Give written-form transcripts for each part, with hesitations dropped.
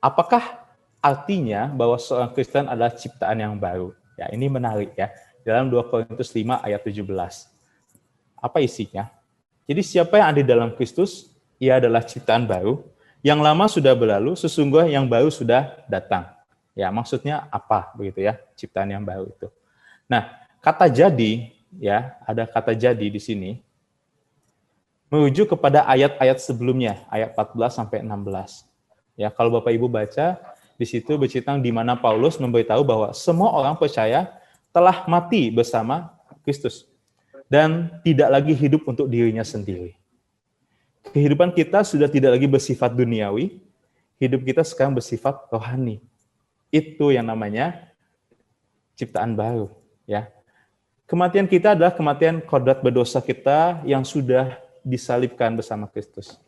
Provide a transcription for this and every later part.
Apakah artinya bahwa seorang Kristen adalah ciptaan yang baru? Ya, ini menarik ya. Dalam 2 Korintus 5 ayat 17. Apa isinya? Jadi siapa yang ada di dalam Kristus, ia adalah ciptaan baru. Yang lama sudah berlalu, sesungguhnya yang baru sudah datang. Ya, maksudnya apa begitu ya, ciptaan yang baru itu. Nah, kata jadi, ya, ada kata jadi di sini, merujuk kepada ayat-ayat sebelumnya, ayat 14 sampai 16. Ya, kalau Bapak Ibu baca, di situ bercerita di mana Paulus memberitahu bahwa semua orang percaya telah mati bersama Kristus dan tidak lagi hidup untuk dirinya sendiri. Kehidupan kita sudah tidak lagi bersifat duniawi, hidup kita sekarang bersifat rohani. Itu yang namanya ciptaan baru, ya. Kematian kita adalah kematian kodrat berdosa kita yang sudah disalibkan bersama Kristus.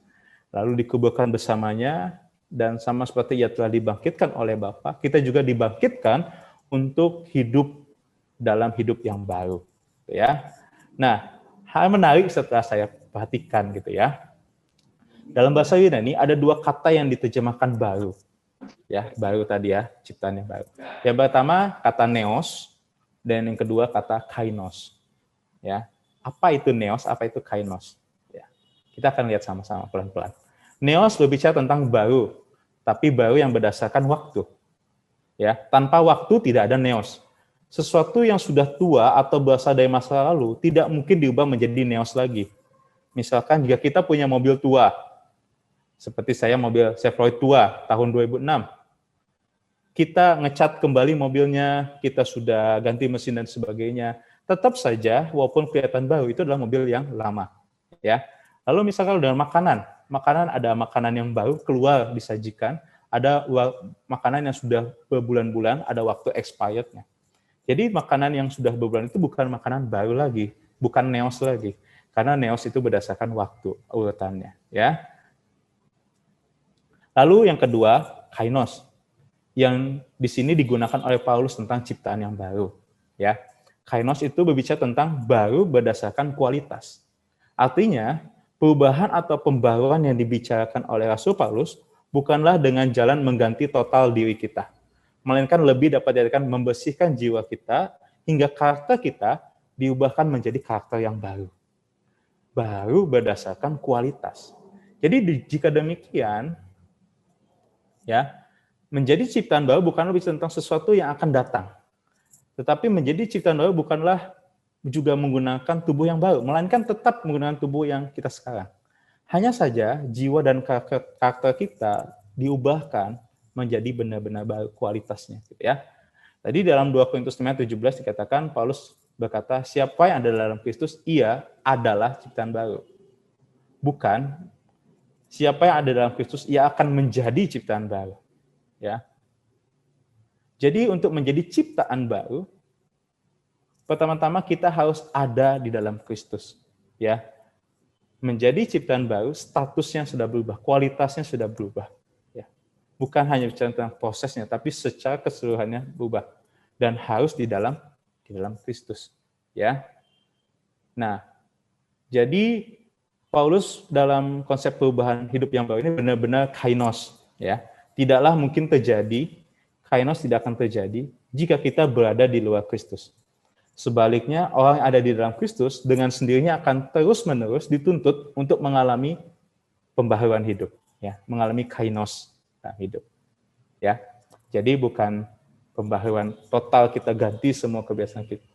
Lalu dikuburkan bersamanya, dan sama seperti ia telah dibangkitkan oleh Bapa, kita juga dibangkitkan untuk hidup dalam hidup yang baru, ya. Nah, hal menarik setelah saya perhatikan gitu ya. Dalam bahasa Yunani ada 2 kata yang diterjemahkan baru. Ya, baru tadi ya, ciptaan yang baru. Yang pertama kata neos dan yang kedua kata kainos. Ya. Apa itu neos, apa itu kainos? Ya. Kita akan lihat sama-sama pelan-pelan. Neos berbicara tentang baru, tapi baru yang berdasarkan waktu. Ya, tanpa waktu tidak ada neos. Sesuatu yang sudah tua atau berasal dari masa lalu tidak mungkin diubah menjadi neos lagi. Misalkan jika kita punya mobil tua, seperti saya mobil Chevrolet tua tahun 2006, kita ngecat kembali mobilnya, kita sudah ganti mesin dan sebagainya, tetap saja walaupun kelihatan baru itu adalah mobil yang lama. Ya. Lalu misalkan dengan makanan ada makanan yang baru keluar disajikan, ada makanan yang sudah berbulan-bulan, ada waktu expired-nya. Jadi makanan yang sudah berbulan itu bukan makanan baru lagi, bukan neos lagi, karena neos itu berdasarkan waktu urutannya. Ya. Lalu yang kedua, kainos, yang di sini digunakan oleh Paulus tentang ciptaan yang baru. Ya, kainos itu berbicara tentang baru berdasarkan kualitas. Artinya, perubahan atau pembaruan yang dibicarakan oleh Rasul Paulus bukanlah dengan jalan mengganti total diri kita, melainkan lebih dapat dikatakan membersihkan jiwa kita hingga karakter kita diubahkan menjadi karakter yang baru. Baru berdasarkan kualitas. Jadi jika demikian, ya, menjadi ciptaan baru bukanlah bicara tentang sesuatu yang akan datang. Tetapi menjadi ciptaan baru bukanlah juga menggunakan tubuh yang baru, melainkan tetap menggunakan tubuh yang kita sekarang. Hanya saja jiwa dan karakter kita diubahkan menjadi benar-benar baru kualitasnya, gitu ya. Tadi dalam 2 Korintus 5:17 dikatakan Paulus berkata, siapa yang ada dalam Kristus, ia adalah ciptaan baru. Bukan siapa yang ada dalam Kristus, ia akan menjadi ciptaan baru. Ya. Jadi untuk menjadi ciptaan baru, pertama-tama kita harus ada di dalam Kristus. Ya. Menjadi ciptaan baru, statusnya sudah berubah, kualitasnya sudah berubah. Ya. Bukan hanya bicara tentang prosesnya, tapi secara keseluruhannya berubah. Dan harus di dalam Kristus. Ya. Nah, jadi Paulus dalam konsep perubahan hidup yang baru ini benar-benar kainos, ya. Tidaklah mungkin terjadi, kainos tidak akan terjadi jika kita berada di luar Kristus. Sebaliknya, orang yang ada di dalam Kristus dengan sendirinya akan terus-menerus dituntut untuk mengalami pembaharuan hidup, ya, mengalami kainos dalam hidup. Ya. Jadi bukan pembaharuan total kita ganti semua kebiasaan kita.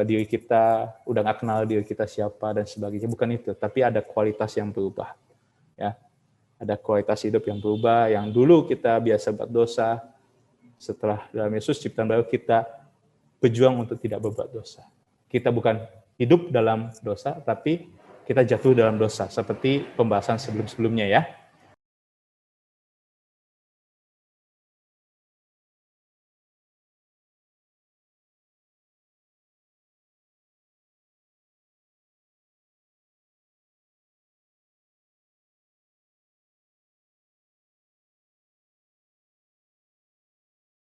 Diri kita udah nggak kenal diri kita siapa dan sebagainya, bukan itu, tapi ada kualitas yang berubah, ya, ada kualitas hidup yang berubah. Yang dulu kita biasa berdosa, setelah dalam Yesus ciptaan baru kita berjuang untuk tidak berbuat dosa. Kita bukan hidup dalam dosa, tapi kita jatuh dalam dosa, seperti pembahasan sebelum-sebelumnya, ya.